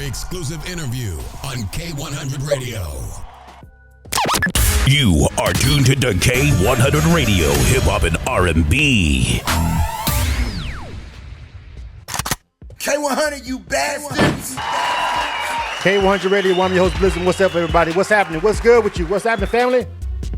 exclusive interview on K100 Radio. You are tuned to K100 Radio, hip hop and R&B. K100, you bastards! K100 Radio, I'm your host, Blizzard. What's up, everybody? What's happening? What's good with you? What's happening, family?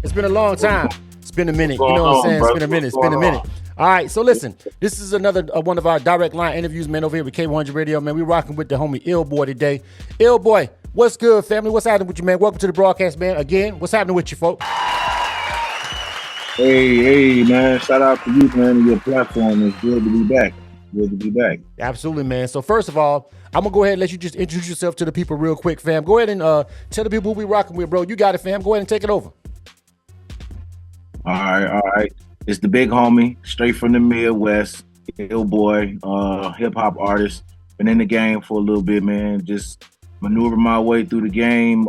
It's been a long time. It's been a minute. You know what I'm saying? It's been a minute. It's been a minute. All right, so listen, this is another one of our direct line interviews, man, over here with K100 Radio, man. We rocking with the homie IL Boi today. IL Boi, what's good, family? What's happening with you, man? Welcome to the broadcast, man. Again, what's happening with you, folks? Hey, man. Shout out to you, man, and your platform. It's good to be back. Good to be back. Absolutely, man. So first of all, I'm going to go ahead and let you just introduce yourself to the people real quick, fam. Go ahead and tell the people who we rocking with, bro. You got it, fam. Go ahead and take it over. All right. It's the big homie, straight from the Midwest, IL Boi, hip-hop artist. Been in the game for a little bit, man. Just maneuver my way through the game,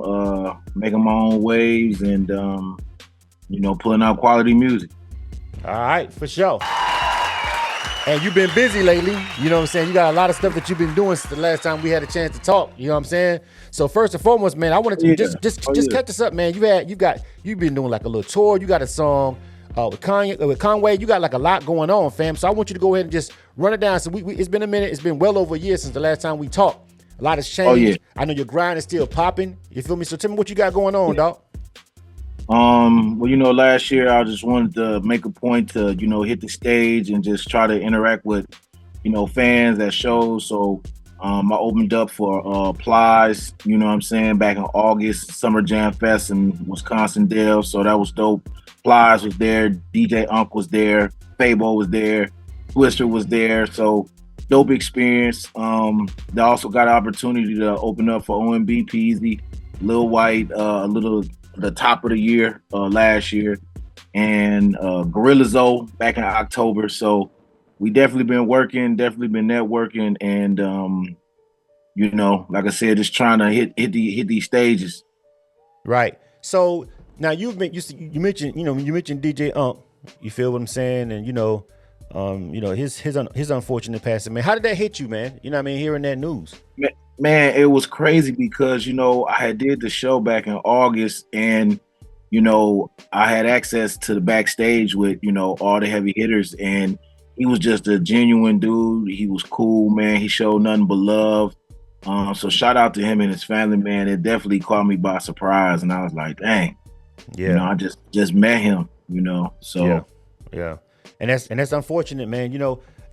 making my own waves, and, pulling out quality music. All right, for sure. And you've been busy lately, you know what I'm saying? You got a lot of stuff that you've been doing since the last time we had a chance to talk, you know what I'm saying? So first and foremost, man, I wanted to just catch this up, man. You've been doing like a little tour. You got a song with Conway. You got like a lot going on, fam. So I want you to go ahead and just run it down. So it's been a minute. It's been well over a year since the last time we talked. A lot has changed. Oh, yeah. I know your grind is still popping. You feel me? So tell me what you got going on, dog. Last year I just wanted to make a point to, hit the stage and just try to interact with, fans at shows. So I opened up for Plies, you know what I'm saying, back in August, Summer Jam Fest in Wisconsin Dells. So that was dope. Plies was there, DJ Unk was there, Fabo was there, Twister was there. So dope experience. They also got an opportunity to open up for OMB Peasy, Lil White, the top of the year last year, and Gorilla Zoe back in October. So we definitely been working, definitely been networking, and like I said, just trying to hit these stages. Right. So now you mentioned DJ Unk. You feel what I'm saying? And his unfortunate passing, man. How did that hit you, man? You know what I mean? Hearing that news. Man, it was crazy because, I had did the show back in August, and, I had access to the backstage with, all the heavy hitters, and he was just a genuine dude. He was cool, man. He showed nothing but love. So shout out to him and his family, man. It definitely caught me by surprise, and I was like, dang. Yeah. I just met him, so. Yeah. And that's unfortunate, man.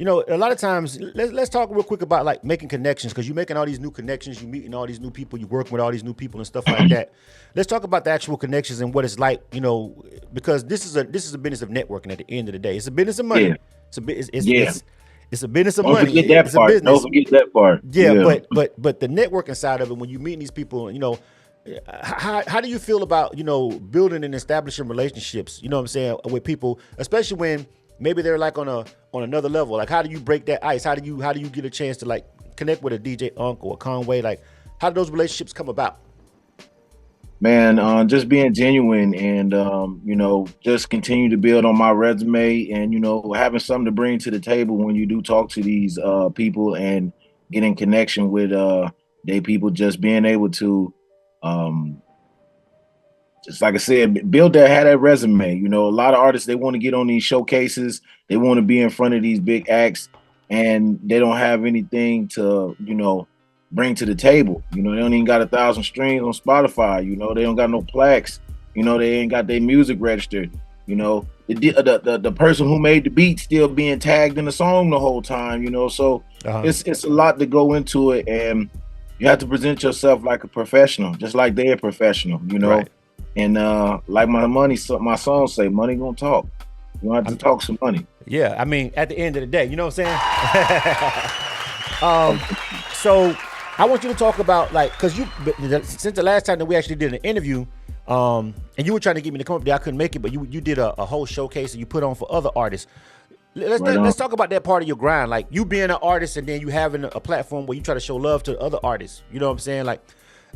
A lot of times, let's talk real quick about like making connections, because you're making all these new connections, you're meeting all these new people, you're working with all these new people and stuff like that. Let's talk about the actual connections and what it's like, because this is a business of networking at the end of the day. It's a business of money. Yeah. It's a business of money. Don't forget that part. Yeah. But the networking side of it, when you meet these people, how do you feel about, building and establishing relationships, you know what I'm saying, with people, especially when maybe they're like on another level? Like, how do you break that ice? How do you get a chance to like connect with a DJ Unk or a Conway? Like, how do those relationships come about? Man, just being genuine and, just continue to build on my resume and, having something to bring to the table when you do talk to these people and get in connection with they people, just being able to, just like I said, have that resume. A lot of artists, they want to get on these showcases. They want to be in front of these big acts, and they don't have anything to, bring to the table. They don't even got 1,000 streams on Spotify. They don't got no plaques. They ain't got their music registered. The person who made the beat still being tagged in the song the whole time. So it's a lot to go into it, and you have to present yourself like a professional, just like they're a professional. Right. And like my song say, money gonna talk. You have to talk some money. Yeah, I mean, at the end of the day, you know what I'm saying? So I want you to talk about, like, because since the last time that we actually did an interview, and you were trying to get me to come up there, I couldn't make it, but you did a whole showcase and you put on for other artists. Let's talk about that part of your grind, like you being an artist and then you having a platform where you try to show love to other artists. You know what I'm saying? Like,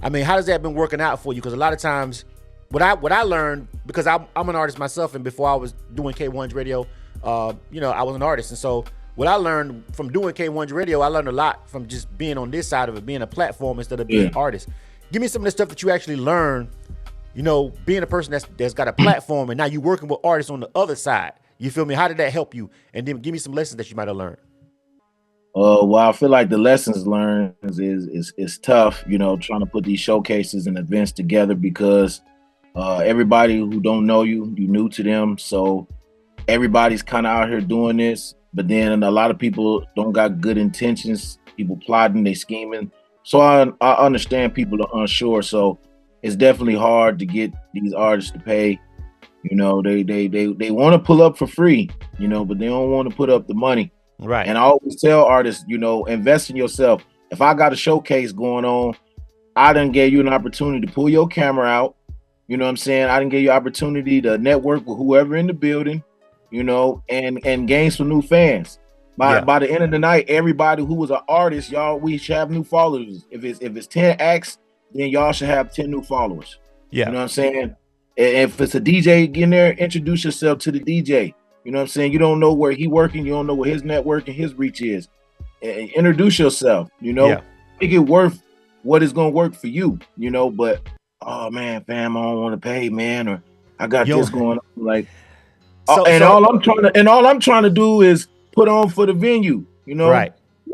I mean, how does that been working out for you? Because a lot of times, what I learned, because I'm an artist myself, and before I was doing K100 Radio, I was an artist, and so what I learned from doing K100 Radio, I learned a lot from just being on this side of it, being a platform instead of being an artist. Give me some of the stuff that you actually learned, you know, being a person that's got a platform and now you working with artists on the other side. You feel me? How did that help you? And then give me some lessons that you might have learned. Well, I feel like the lessons learned is tough, you know, trying to put these showcases and events together because everybody who don't know you, you new to them. So everybody's kind of out here doing this, but then a lot of people don't got good intentions. People plotting, they scheming. So I understand people are unsure. So it's definitely hard to get these artists to pay. You know, they want to pull up for free, you know, but they don't want to put up the money. Right. And I always tell artists, you know, invest in yourself. If I got a showcase going on, I done gave you an opportunity to pull your camera out. You know what I'm saying? I done gave you opportunity to network with whoever in the building, you know, and gain some new fans. By the end of the night, everybody who was an artist, y'all, we should have new followers. If it's 10 acts, then y'all should have 10 new followers. Yeah. You know what I'm saying? If it's a DJ, get in there, introduce yourself to the DJ. You know what I'm saying? You don't know where he working. You don't know what his network and his reach is. And introduce yourself, you know, make it worth what is going to work for you, you know, but, oh man, fam, I don't want to pay, man, or I got this going on. Like, all I'm trying to do is put on for the venue, you know,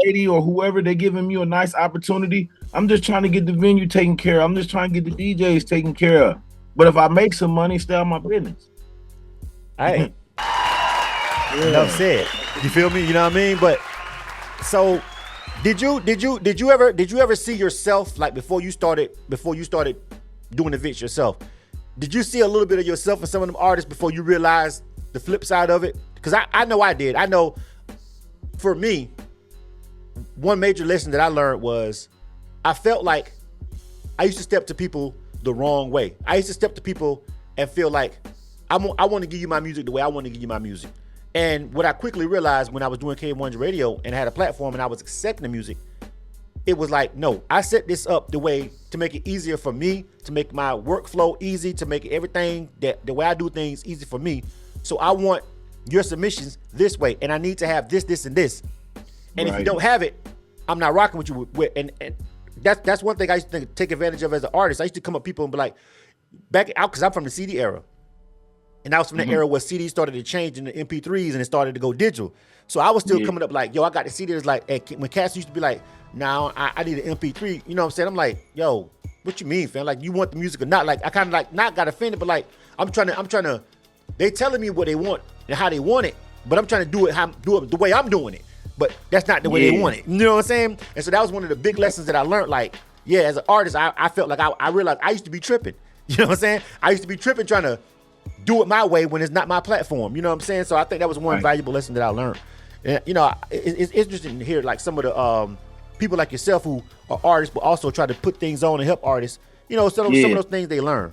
lady or whoever, they giving you a nice opportunity. I'm just trying to get the venue taken care of. I'm just trying to get the DJs taken care of. But if I make some money, stay on my business. Hey. Enough said. You feel me? You know what I mean? But so did you ever see yourself like before you started doing events yourself? Did you see a little bit of yourself in some of them artists before you realized the flip side of it? Because I know I did. I know for me, one major lesson that I learned was I felt like I used to step to people the wrong way. I used to step to people and feel like I want to give you my music the way I want to give you my music. And what I quickly realized when I was doing K100 Radio and had a platform and I was accepting the music, it was like, no, I set this up the way to make it easier for me, to make my workflow easy, to make everything that the way I do things easy for me. So I want your submissions this way, and I need to have this, this, and this. And if you don't have it, I'm not rocking with you. And that's one thing I used to take advantage of as an artist. I used to come up to people and be like, back out, because I'm from the CD era. And that was from the era where CDs started to change into MP3s and it started to go digital. So I was still coming up like, yo, I got the CD that's like, hey, when cats used to be like, now I need an MP3, you know what I'm saying? I'm like, yo, what you mean, fam? Like, you want the music or not? Like, I kind of like not got offended, but like, I'm trying to, they telling me what they want and how they want it, but I'm trying to do it the way I'm doing it. But that's not the way they want it. You know what I'm saying? And so that was one of the big lessons that I learned. Like, yeah, as an artist, I felt like I realized I used to be tripping. You know what I'm saying? I used to be tripping trying to do it my way when it's not my platform. You know what I'm saying? So I think that was one valuable lesson that I learned. And, you know, it's interesting to hear like some of the people like yourself who are artists, but also try to put things on and help artists. You know, some of those things they learn.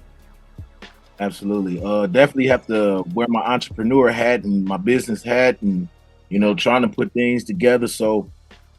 Absolutely. Definitely have to wear my entrepreneur hat and my business hat and, you know, trying to put things together. So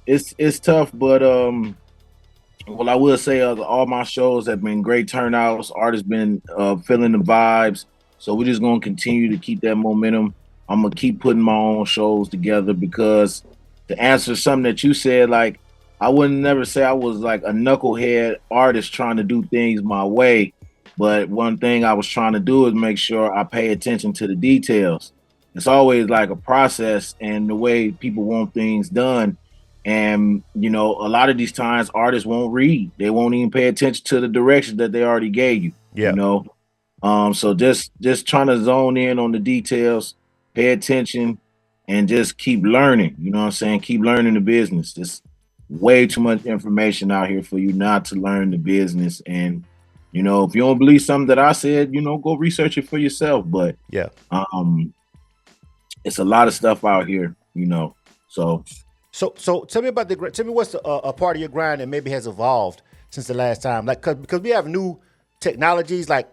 it's tough, but well, I will say all my shows have been great turnouts. Artists been feeling the vibes. So we're just going to continue to keep that momentum. I'm going to keep putting my own shows together because to answer something that you said, like, I wouldn't never say I was like a knucklehead artist trying to do things my way. But one thing I was trying to do is make sure I pay attention to the details. It's always like a process and the way people want things done. And, you know, a lot of these times artists won't read. They won't even pay attention to the direction that they already gave you. Yeah. You know, so just trying to zone in on the details, pay attention, and just keep learning. You know what I'm saying? Keep learning the business. There's way too much information out here for you not to learn the business. And, you know, if you don't believe something that I said, you know, go research it for yourself. But it's a lot of stuff out here, you know. So tell me about tell me what's a part of your grind that maybe has evolved since the last time, like because we have new technologies like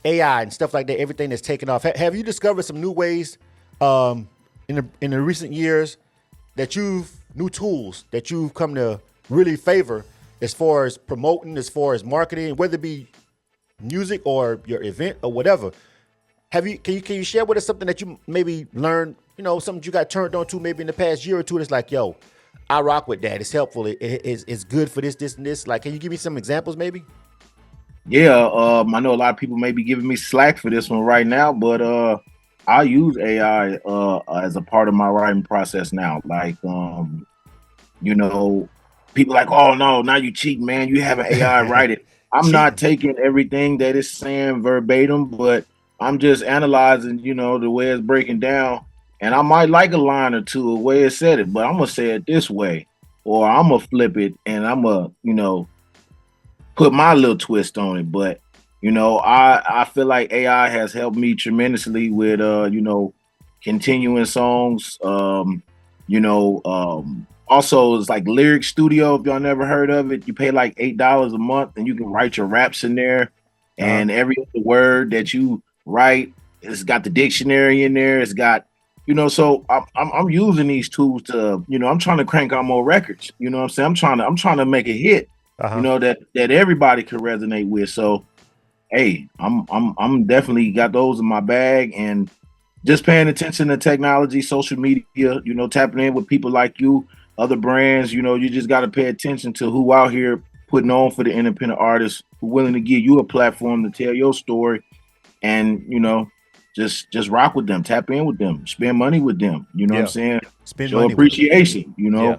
AI and stuff like that, everything that's taken off. Have you discovered some new ways in the recent years that new tools that you've come to really favor as far as promoting, as far as marketing, whether it be music or your event or whatever? Can you share with us something that you maybe learned something you got turned on to maybe in the past year or two that's like, yo, I rock with that. It's helpful. It's good for this, and this. Like, can you give me some examples maybe? Yeah, I know a lot of people may be giving me slack for this one right now, but I use AI as a part of my writing process now. Like, people like, oh no, now you cheating, man. You have an AI write it. I'm not taking everything that it's saying verbatim, but I'm just analyzing, the way it's breaking down. And I might like a line or two, the way it said it, but I'm gonna say it this way, or I'm gonna flip it and I'm gonna, put my little twist on it. But I feel like AI has helped me tremendously with continuing songs. Also it's like Lyric Studio, if y'all never heard of it. You pay like $8 a month and you can write your raps in there. And every other word that you write, it's got the dictionary in there. It's got, so I'm using these tools to, I'm trying to crank out more records. You know what I'm saying? I'm trying to make a hit. That everybody could resonate with. So, hey, I'm definitely got those in my bag, and just paying attention to technology, social media, tapping in with people like you, other brands. You just got to pay attention to who out here putting on for the independent artists, who willing to give you a platform to tell your story, and just rock with them, tap in with them, spend money with them. You know what I'm saying? Show appreciation. Yeah.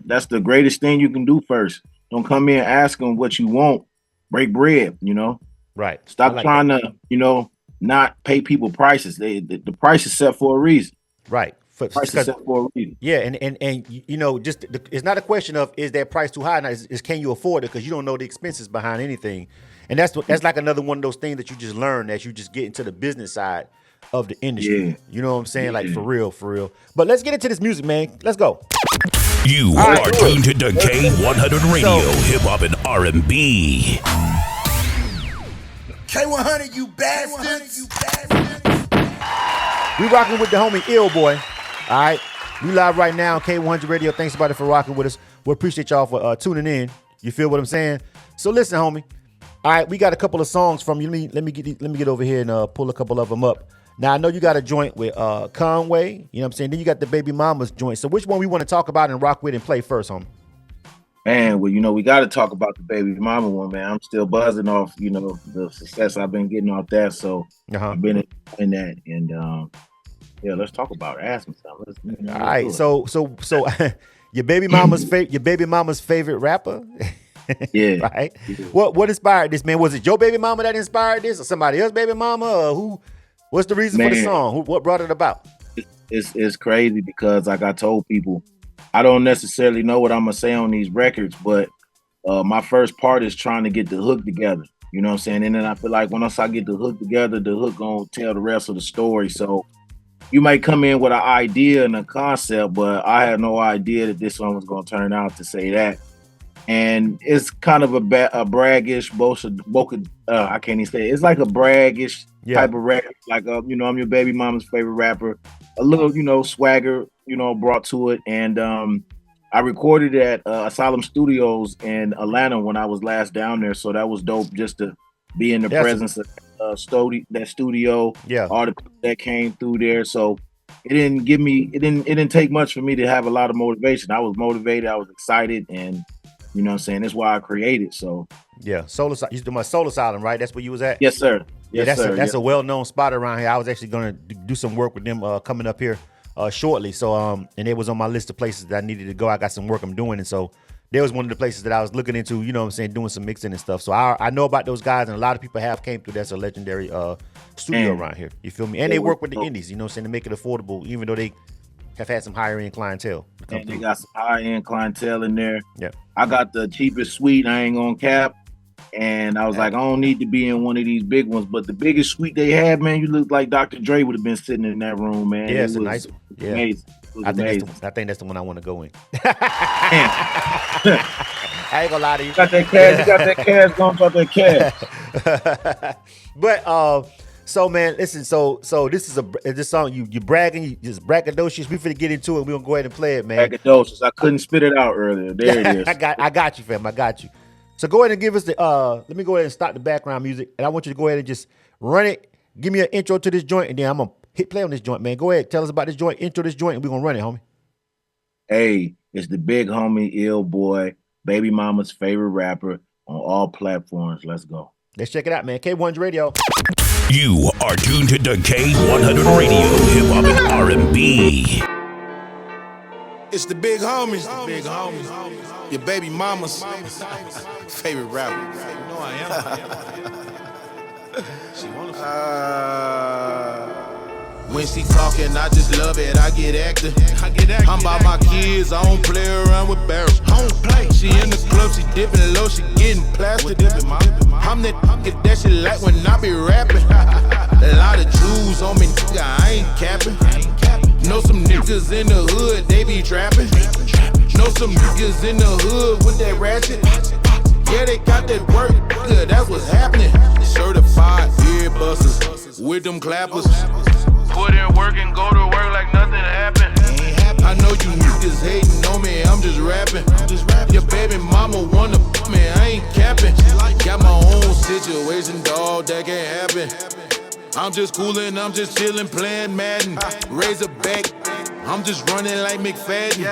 That's the greatest thing you can do first. Don't come in asking what you want. Break bread, Right. Stop trying to, not pay people prices. The price is set for a reason. Right. Price is set for a reason. Yeah, and just it's not a question of is that price too high. Now, is can you afford it? Because you don't know the expenses behind anything, and that's like another one of those things that you just learn as you just get into the business side of the industry. Yeah. You know what I'm saying? Like for real. But let's get into this music, man. Let's go. You are tuned to K100 Radio, Hip Hop and R&B. K100, you bastards. We rocking with the homie IL Boi. All right, we live right now on K100 Radio. Thanks everybody for rocking with us. We appreciate y'all for tuning in. You feel what I'm saying? So listen, homie. All right, we got a couple of songs from you. Let me get over here and pull a couple of them up. Now, I know you got a joint with Conway, you know what I'm saying? Then you got the Baby Mama's joint. So which one we want to talk about and rock with and play first, homie? Man, well, we got to talk about the Baby Mama one, man. I'm still buzzing off, the success I've been getting off that. So I've been in that. And, let's talk about it. Ask me something. All right, so your baby mama's favorite rapper? Yeah. Right? Yeah. What inspired this, man? Was it your baby mama that inspired this or somebody else's baby mama? Or who? What's the reason for the song? What brought it about? It's crazy because, like I told people, I don't necessarily know what I'm gonna say on these records, but my first part is trying to get the hook together. You know what I'm saying? And then I feel like once I get the hook together, the hook gonna tell the rest of the story. So you might come in with an idea and a concept, but I had no idea that this one was gonna turn out to say that. And it's kind of a braggish, I can't even say it. It's like a braggish type of record. Like, I'm your baby mama's favorite rapper. A little, swagger, brought to it. And I recorded at Asylum Studios in Atlanta when I was last down there. So that was dope just to be in the presence of that studio. Yeah. All the people that came through there. So it didn't take much for me to have a lot of motivation. I was motivated. I was excited. And you know what I'm saying? That's why I created. So yeah, you do my Soul Asylum, right? That's where you was at? Yes, sir. That's a well-known spot around here. I was actually gonna do some work with them coming up here shortly. So and it was on my list of places that I needed to go. I got some work I'm doing, and so there was one of the places that I was looking into, you know what I'm saying, doing some mixing and stuff. So I know about those guys, and a lot of people have came through. That's a legendary studio around here. You feel me? And they work with the indies, you know what I'm saying, to make it affordable, even though they have had some higher end clientele. And they got some high end clientele in there. Yeah. I got the cheapest suite. I ain't gonna cap. And I was like, I don't need to be in one of these big ones. But the biggest suite they had, man, you look like Dr. Dre would have been sitting in that room, man. Yeah, it's a nice one. Yeah. Amazing. I think that's the one I want to go in. I ain't gonna lie to you. You got that cash, going about that cash. But so man, listen. So this is this song you bragging, you just braggadocious. We finna get into it. We gonna go ahead and play it, man. Braggadocious. I couldn't spit it out earlier. There it is. I got you, fam. I got you. So go ahead and give us the. Let me go ahead and start the background music, and I want you to go ahead and just run it. Give me an intro to this joint, and then I'm gonna hit play on this joint, man. Go ahead, tell us about this joint, intro this joint, and we're gonna run it, homie. Hey, it's the big homie IL Boi, baby mama's favorite rapper on all platforms. Let's go. Let's check it out, man. K100 Radio. You are tuned to the K100 Radio, hip hop and R&B. It's the big homies. Your baby mama's favorite rapper. You know I am. She wanna when she talking, I just love it. I get active. I'm about my kids. I don't play around with barrels. I don't play. She in the club. She dipping low. She getting plastic. I'm that that she like when I be rapping. A lot of jewels on me, nigga. I ain't capping. Know some niggas in the hood. They be trapping. Know some niggas in the hood with that ratchet. Yeah, they got that work. Good, that's what's happening. Certified ear busters with them clappers. Put in work and go to work like nothing happened. I know you niggas hating on me, I'm just rapping. Your baby mama wanna put me, I ain't capping. Got my own situation, dawg, that can't happen. I'm just coolin', I'm just chillin', playing Madden. Razorback, I'm just running like McFadden.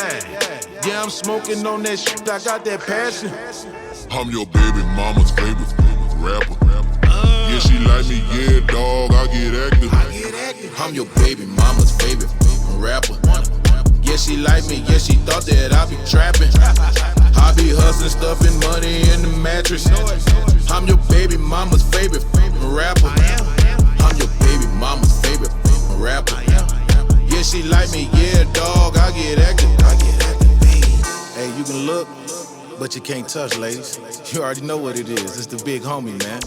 Yeah, I'm smoking on that shit, I got that passion. I'm your baby mama's favorite rapper. Yeah, she like me, yeah, dog, I get active. I'm your baby mama's favorite rapper. Yeah, she like me, yeah, she thought that I be trapping. I be hustling, stuffing money in the mattress. I'm your baby mama's favorite rapper. I'm your baby mama's favorite rapper. Yeah, she like me, yeah, dog, I get active. Hey, you can look, but you can't touch, ladies. You already know what it is. It's the big homie, man.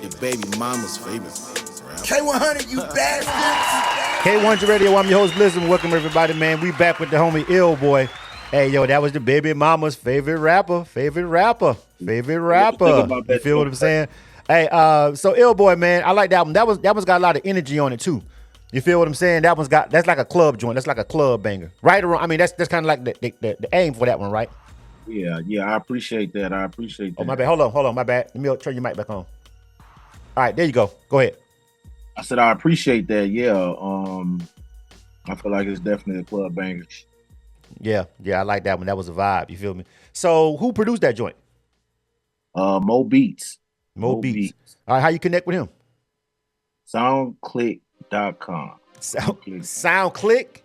Your baby mama's favorite. K100, you bastards! K100 Radio, I'm your host, Blizzard. Welcome, everybody, man. We back with the homie IL Boi. Hey, yo, that was the baby mama's favorite rapper. You feel what I'm saying? Hey, so IL Boi, man, I like that one. That one's got a lot of energy on it, too. You feel what I'm saying? That's like a club joint. That's like a club banger. Right or wrong? I mean, that's kind of like the aim for that one, right? Yeah, I appreciate that. Oh, my bad. Hold on, my bad. Let me turn your mic back on. All right, there you go. Go ahead. I said I appreciate that. Yeah, I feel like it's definitely a club banger. Yeah, I like that one. That was a vibe. You feel me? So, who produced that joint? Mo Beats. Mo Beats. All right, how you connect with him? SoundClick.com. SoundClick.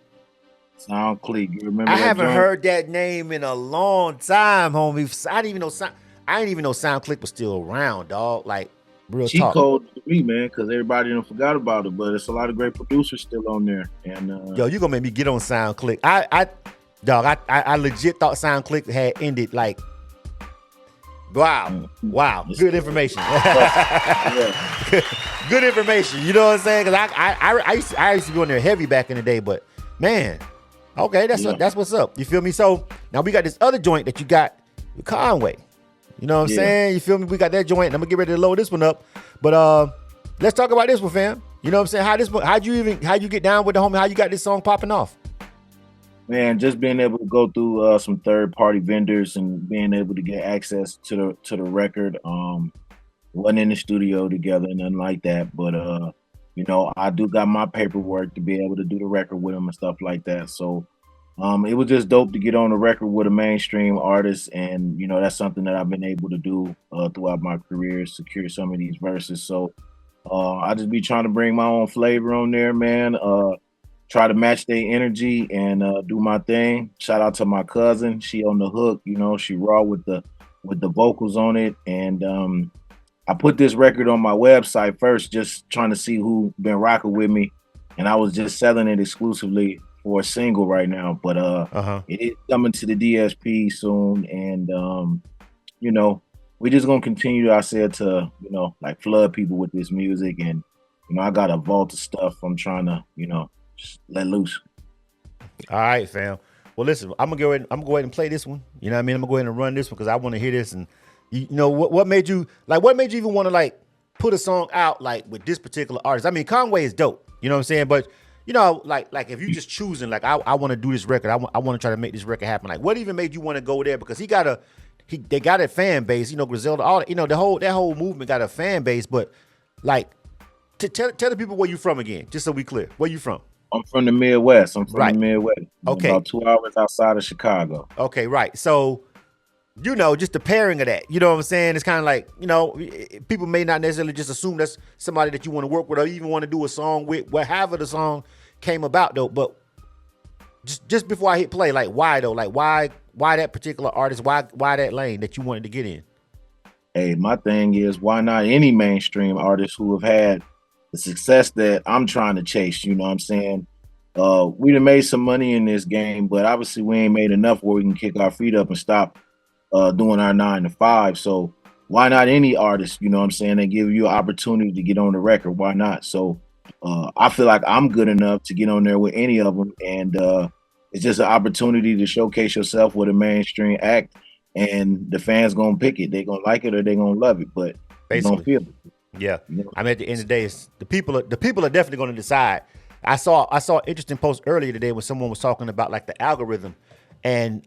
SoundClick. You remember? I haven't heard that name in a long time, homie. I didn't even know SoundClick was still around, dog. Like real cheat talk. code to me, man, because everybody done forgot about it. But it's a lot of great producers still on there. And yo, you gonna make me get on SoundClick? I legit thought SoundClick had ended. Like, wow, good information. Good information. You know what I'm saying? Because I used to be on there heavy back in the day, but man. Okay, that's what's up. You feel me? So now we got this other joint that you got with Conway. You know what I'm saying? You feel me? We got that joint. And I'm gonna get ready to load this one up. But let's talk about this one, fam. You know what I'm saying? How'd you get down with the homie? How you got this song popping off? Man, just being able to go through some third-party vendors and being able to get access to the record. Wasn't in the studio together, nothing like that. But you know, I do got my paperwork to be able to do the record with him and stuff like that. So it was just dope to get on the record with a mainstream artist. And, you know, that's something that I've been able to do throughout my career, secure some of these verses. So I just be trying to bring my own flavor on there, man. Try to match their energy and do my thing. Shout out to my cousin. She on the hook, you know, she raw with the vocals on it. And I put this record on my website first, just trying to see who been rocking with me. And I was just selling it exclusively for a single right now. But it is coming to the DSP soon. And, you know, we just going to continue, I said, to, you know, like flood people with this music. And, you know, I got a vault of stuff I'm trying to, you know, just let loose. All right, fam. Well, listen, I'm gonna go ahead and play this one. You know what I mean? I'm gonna go ahead and run this one because I want to hear this. And you know what made you even want to like put a song out like with this particular artist? I mean, Conway is dope. You know what I'm saying? But you know, like if you just choosing like I want to do this record, I want to try to make this record happen. Like, what even made you want to go there? Because they got a fan base. You know, Griselda, all you know, that whole movement got a fan base. But like, Tell the people where you from again, just so we clear. Where you from? I'm from the Midwest. I'm from Right. the Midwest. Okay. About 2 hours outside of Chicago. Okay, right. So, just the pairing of that. You know what I'm saying? It's kind of like, people may not necessarily just assume that's somebody that you want to work with or even want to do a song with, however the song came about, though. But just before I hit play, like, why, though? Like, why that particular artist? Why that lane that you wanted to get in? Hey, my thing is, why not any mainstream artists who have had the success that I'm trying to chase? You know what I'm saying? We done made some money in this game, but obviously we ain't made enough where we can kick our feet up and stop doing our 9 to 5. So why not any artist? You know what I'm saying? They give you an opportunity to get on the record. Why not? So I feel like I'm good enough to get on there with any of them, and it's just an opportunity to showcase yourself with a mainstream act, and the fans gonna pick it. They gonna like it or they gonna love it, but they gonna feel it. Yeah, I mean, at the end of the day, it's the people are definitely going to decide. I saw an interesting post earlier today when someone was talking about like the algorithm, and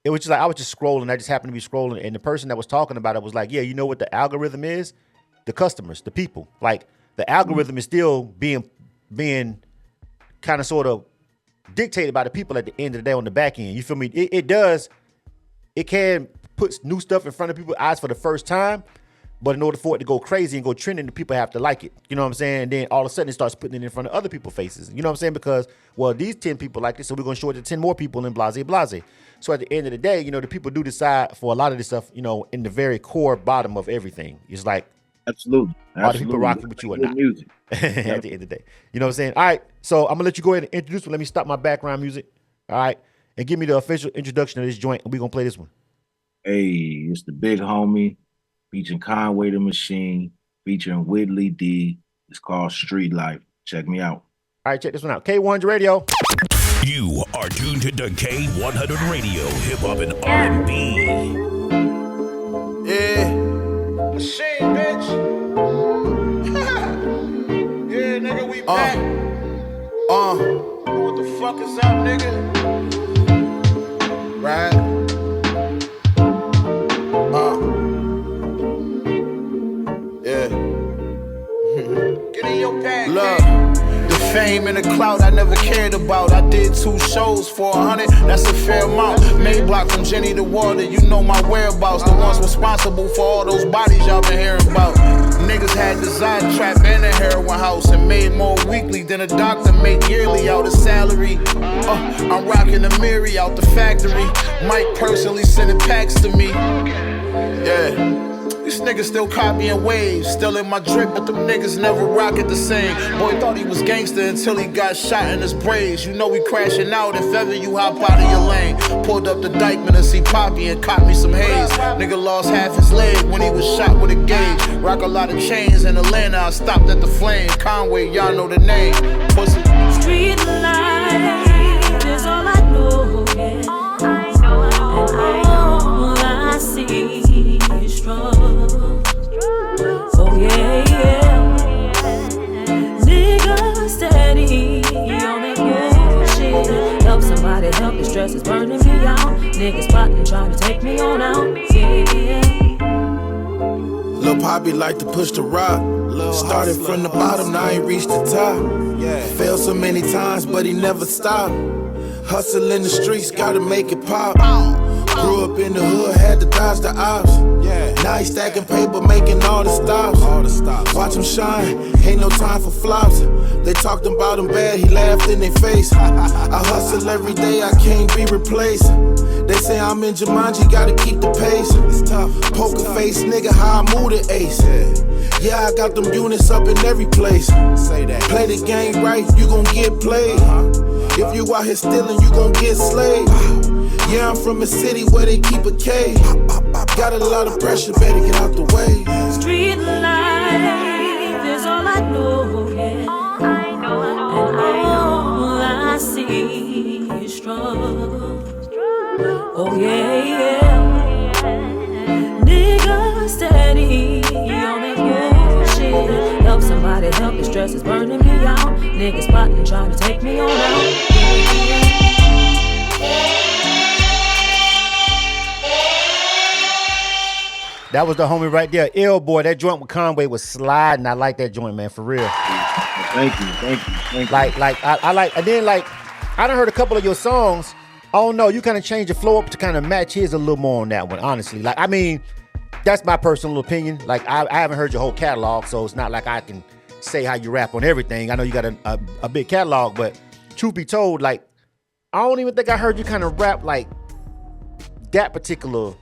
it was just like I was just scrolling. I just happened to be scrolling, and the person that was talking about it was like, "Yeah, you know what the algorithm is? The customers, the people. Like the algorithm is still being kind of sort of dictated by the people at the end of the day on the back end. You feel me? It can put new stuff in front of people's eyes for the first time." But in order for it to go crazy and go trending, the people have to like it. You know what I'm saying? And then all of a sudden it starts putting it in front of other people's faces. You know what I'm saying? Because, well, these 10 people like this, so we're going to show it to 10 more people and blase, blase. So at the end of the day, the people do decide for a lot of this stuff, in the very core bottom of everything. It's like, absolutely. Are the people rocking with you or not? Music. At the end of the day. You know what I'm saying? All right. So I'm going to let you go ahead and introduce me. Let me stop my background music. All right. And give me the official introduction of this joint. And we're going to play this one. Hey, it's the big homie. Featuring Conway the Machine, featuring Whitley D. It's called Street Life. Check me out. All right, check this one out. K100 Radio. You are tuned to the K100 Radio, hip hop and R&B. Yeah. Machine, bitch. Yeah, nigga, we back. What the fuck is up, nigga? Right. Yeah. Get in your bag. Look, the fame and the clout I never cared about. I did 2 shows for 100, that's a fair amount. Mayblock from Jenny to Water, you know my whereabouts. The ones responsible for all those bodies y'all been hearing about. Niggas had design trap and a heroin house and made more weekly than a doctor make yearly out of salary. I'm rocking the Miri out the factory. Mike personally sending packs to me. Yeah. These niggas still copying waves, still in my drip, but them niggas never rock it the same. Boy thought he was gangster until he got shot in his braids. You know we crashing out if ever you hop out of your lane. Pulled up the Dykeman to see Poppy and caught me some haze. Nigga lost half his leg when he was shot with a gauge. Rock a lot of chains in Atlanta, I stopped at the Flame. Conway, y'all know the name. Pussy. Street life is all I know, yeah. All I know, and all I see is struggle. Oh yeah, yeah. Nigga steady on that bullshit. Help somebody, help the stress is burning me out. Niggas plotting, trying to take me on out. Yeah. Lil' Poppy like to push the rock. Started from the bottom, now he reached the top. Failed so many times, but he never stopped. Hustle in the streets, gotta make it pop. Grew up in the hood, had to dodge the ops. Now he stacking paper, making all the stops. Watch him shine, ain't no time for flops. They talked about him bad, he laughed in their face. I hustle every day, I can't be replaced. They say I'm in Jumanji, gotta keep the pace. Poker face nigga, how I move the ace. Yeah, I got them units up in every place. Play the game right, you gon' get played. If you out here stealing, you gon' get slayed. Yeah, I'm from a city where they keep a K. Got a lot of pressure, better get out the way. Street life is all I know, yeah. All I know, and all I see is struggle. Oh yeah, yeah. Nigga steady on that bullshit. Help somebody, help the stress is burning me out. Niggas plotting, trying to take me on out. That was the homie right there. IL Boi. That joint with Conway was sliding. I like that joint, man, for real. Thank you. Like I like, and then like I done heard a couple of your songs. I don't know, you kind of change the flow up to kind of match his a little more on that one, honestly. Like, I mean, that's my personal opinion. Like, I haven't heard your whole catalog, so it's not like I can say how you rap on everything. I know you got a big catalog, but truth be told, like, I don't even think I heard you kind of rap like that particular.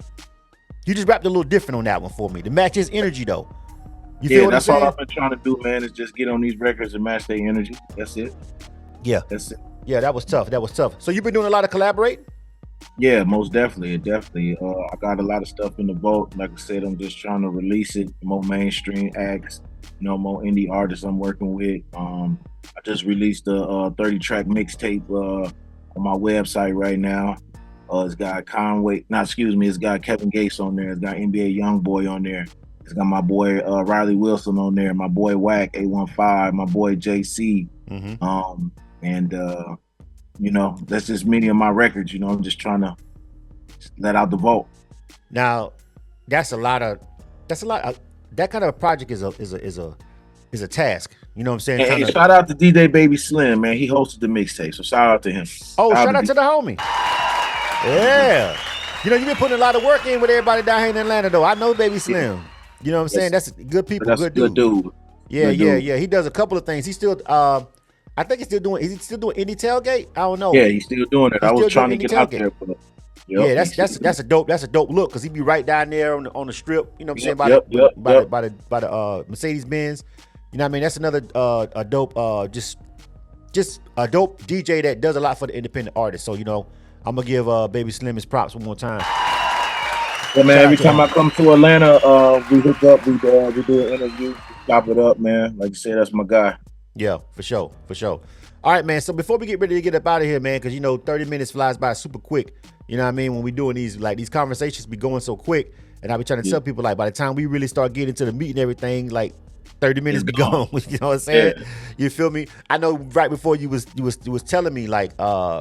You just rapped a little different on that one for me to match his energy, though. You feel what I'm saying? That's all I've been trying to do, man, is just get on these records and match their energy. That's it. Yeah. That's it. Yeah, that was tough. So you've been doing a lot of collaborating? Yeah, most definitely. I got a lot of stuff in the vault. Like I said, I'm just trying to release it. More mainstream acts, more indie artists I'm working with. I just released a 30-track mixtape on my website right now. It's got it's got Kevin Gates on there. It's got NBA YoungBoy on there. It's got my boy Riley Wilson on there. My boy Wack A15. My boy JC. Mm-hmm. And that's just many of my records. I'm just trying to let out the vault. Now, that's a lot. That kind of a project is a task. You know what I'm saying? Hey, shout out to DJ Baby Slim, man. He hosted the mixtape, so shout out to him. Oh, shout out to the homie. Yeah. You've been putting a lot of work in with everybody down here in Atlanta, though. I know Baby Slim. You know what I'm saying? That's good people. That's good dude. Yeah. He does a couple of things. He's still. I think he's still doing. Is he still doing Indie Tailgate? I don't know. Yeah, he's still doing it. I was trying to get out there, but yeah, that's a dope look because he be right down there on the strip. You know what I'm saying? By the Mercedes Benz. You know what I mean? That's another a dope just a dope DJ that does a lot for the independent artists. So I'm gonna give Baby Slim his props one more time. Yeah, man. Every time I come to Atlanta, we hook up. We do an interview. Chop it up, man. Like you said, that's my guy. Yeah, for sure. All right, man. So before we get ready to get up out of here, man, because 30 minutes flies by super quick. You know what I mean? When we doing these conversations be going so quick, and I be trying to tell people by the time we really start getting to the meat and everything, 30 minutes be gone. You know what I'm saying? Yeah. You feel me? I know right before you was telling me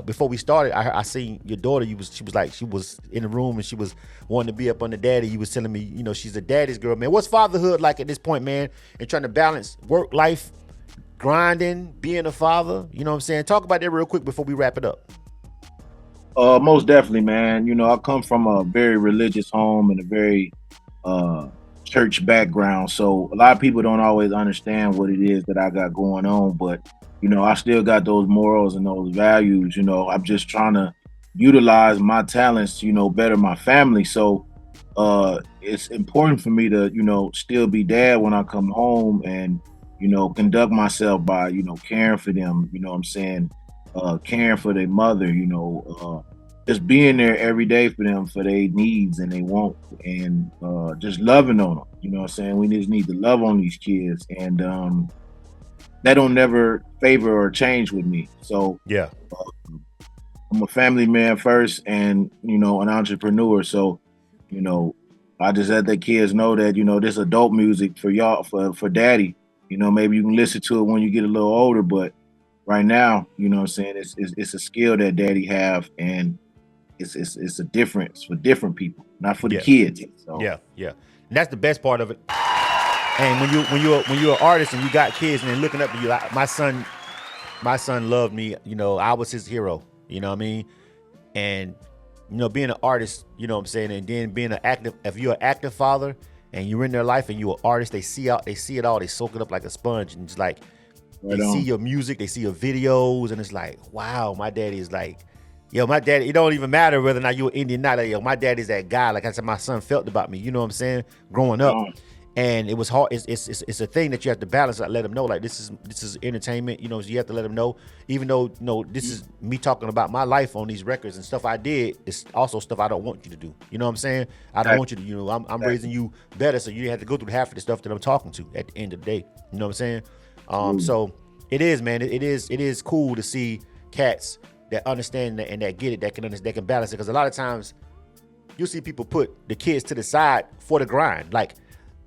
before we started, I seen your daughter. She was in the room and she was wanting to be up on the daddy. You was telling me she's a daddy's girl, man. What's fatherhood like at this point, man? And trying to balance work life, grinding, being a father. You know what I'm saying? Talk about that real quick before we wrap it up. Most definitely, man. I come from a very religious home and a very church background, so a lot of people don't always understand what it is that I got going on, but I still got those morals and those values. I'm just trying to utilize my talents better my family. So it's important for me to still be dad when I come home and conduct myself by caring for them, what I'm saying, caring for their mother, just being there every day for them, for their needs and they want, and just loving on them. You know what I'm saying? We just need to love on these kids, and that don't never favor or change with me. So yeah, I'm a family man first, and an entrepreneur. So I just let the kids know that this adult music for y'all, for daddy. Maybe you can listen to it when you get a little older, but right now, what I'm saying, it's a skill that daddy have, and it's a difference for different people, not for the kids. So. Yeah. And that's the best part of it. And when you're an artist and you got kids and they're looking up to you, my son loved me. I was his hero. You know what I mean? And being an artist, you know what I'm saying, and then being if you're an active father and you're in their life and you're an artist, they see it all, they soak it up like a sponge, and it's like they see your music, they see your videos, and it's like, wow, my daddy is like. My daddy, it don't even matter whether or not you're Indian or not. My daddy's that guy. Like I said, my son felt about me. You know what I'm saying? Growing up. And it was hard. It's a thing that you have to balance. Let them know, this is entertainment. You have to let them know, even though, this is me talking about my life on these records and stuff I did. It's also stuff I don't want you to do. You know what I'm saying? I don't want you to, I'm raising you better, so you have to go through half of the stuff that I'm talking to at the end of the day. You know what I'm saying? So it is, man. It is cool to see cats that understand that and that get it, that can balance it. Because a lot of times you see people put the kids to the side for the grind. Like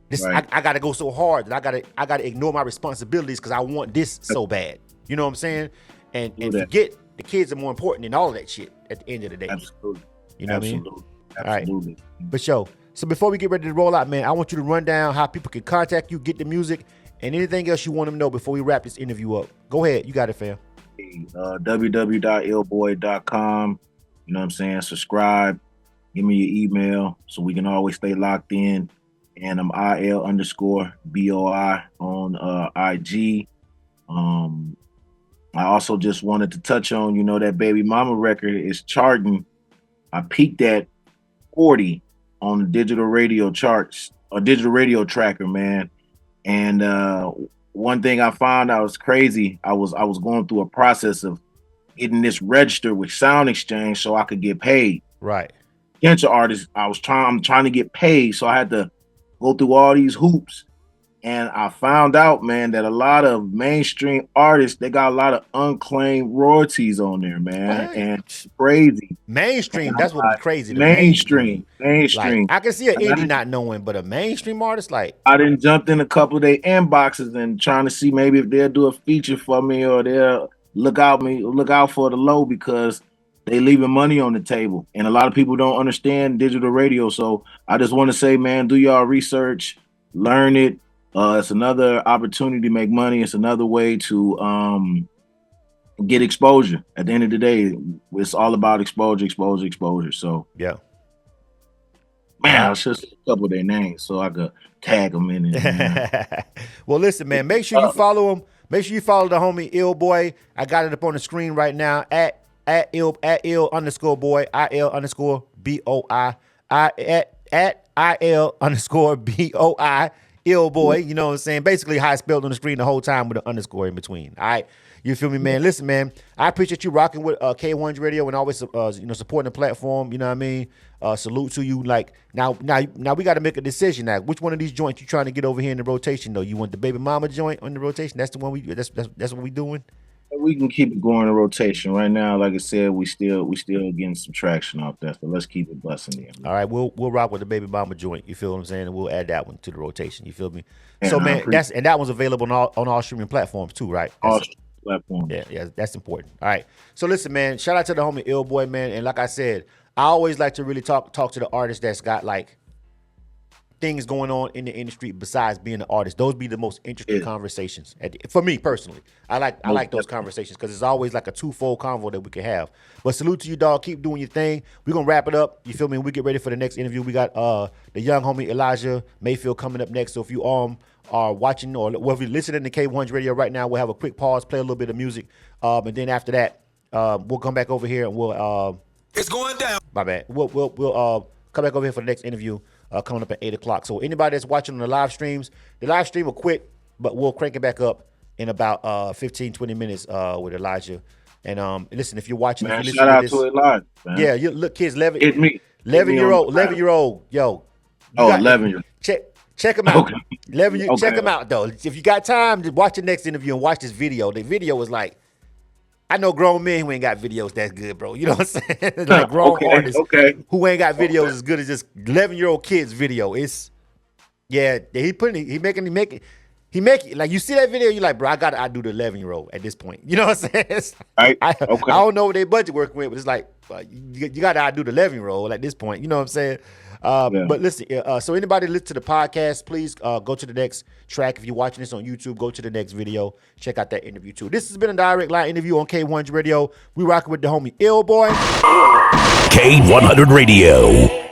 this, right. I gotta go so hard that I gotta ignore my responsibilities because I want this so bad. You know what I'm saying? And forget the kids are more important than all of that shit at the end of the day. Absolutely. You know Absolutely. what I mean? Absolutely. All right. For sure. So before we get ready to roll out, man, I want you to run down how people can contact you, get the music, and anything else you want them to know before we wrap this interview up. Go ahead. You got it, fam. www.ilboy.com. You know what I'm saying? Subscribe. Give me your email so we can always stay locked in. And I'm IL_BOI on IG. I also just wanted to touch on, that Baby Mama record is charting. I peaked at 40 on the digital radio charts, a digital radio tracker, man. And one thing I found out was crazy. I was going through a process of getting this registered with Sound Exchange so I could get paid. Right. Potential artists, I'm trying to get paid, so I had to go through all these hoops. And I found out, man, that a lot of mainstream artists, they got a lot of unclaimed royalties on there, man. And it's crazy. Mainstream, that's what be crazy. Mainstream. Like, I can see an indie not knowing, but a mainstream artist, like, I done jumped in a couple of their inboxes and trying to see maybe if they'll do a feature for me or they'll look out for the low, because they leaving money on the table. And a lot of people don't understand digital radio. So I just want to say, man, do y'all research, learn it. It's another opportunity to make money. It's another way to get exposure. At the end of the day, it's all about exposure. So yeah, man, it's just a couple of their names so I could tag them in it. Well, listen, man, make sure you follow him. Make sure you follow the homie IL Boi. I got it up on the screen right now at IL_Boi, IL_BOI, at IL_BOI. IL Boi, you know what I'm saying? Basically how it's spelled on the screen the whole time with an underscore in between. All right. You feel me, man? Listen, man, I appreciate you rocking with K100 Radio and always supporting the platform. You know what I mean? Salute to you. Like now we got to make a decision now. Which one of these joints you trying to get over here in the rotation though? You want the Baby Mama joint on the rotation? That's the one that's what we doing? We can keep it going in rotation. Right now, like I said, we still getting some traction off that. So let's keep it busting in. All right, we'll rock with the Baby Mama joint. You feel what I'm saying? And we'll add that one to the rotation. You feel me? And so man, that one's available on all streaming platforms too, right? All platforms. Yeah, that's important. All right. So listen, man, shout out to the homie IL Boi, man. And like I said, I always like to really talk to the artist that's got like things going on in the industry besides being an artist. Those be the most interesting conversations for me personally. I like those conversations because it's always like a twofold convo that we can have. But salute to you, dog. Keep doing your thing. We're gonna wrap it up. You feel me? We get ready for the next interview. We got the young homie Elijah Mayfield coming up next. So if you are watching or if you're listening to K100 Radio right now, we'll have a quick pause, play a little bit of music, and then after that, we'll come back over here and we'll it's going down. My bad. We'll come back over here for the next interview. Coming up at 8 o'clock. So anybody that's watching on the live streams, the live stream will quit, but we'll crank it back up in about 15, 20 minutes with Elijah. And listen, if you're watching, man, if you're shout out to Elijah, man. Yeah, you look, kids, 11-year-old. Yo. 11-year-old. Check him out. Okay. Check him out, though. If you got time, just watch the next interview and watch this video. The video was like, I know grown men who ain't got videos that good, bro. You know what I'm saying? Like grown artists who ain't got videos as good as this 11-year-old kid's video. It's he make it like you see that video, you're like, bro, I do the 11-year-old at this point. You know what I'm saying? I don't know what their budget working with, but it's like you gotta do the 11-year-old at this point. You know what I'm saying? But listen, so anybody listen to the podcast, please go to the next track. If you're watching this on YouTube, go to the next video. Check out that interview too. This has been a direct line interview on K100 Radio. We rocking with the homie IL Boi. K100 Radio.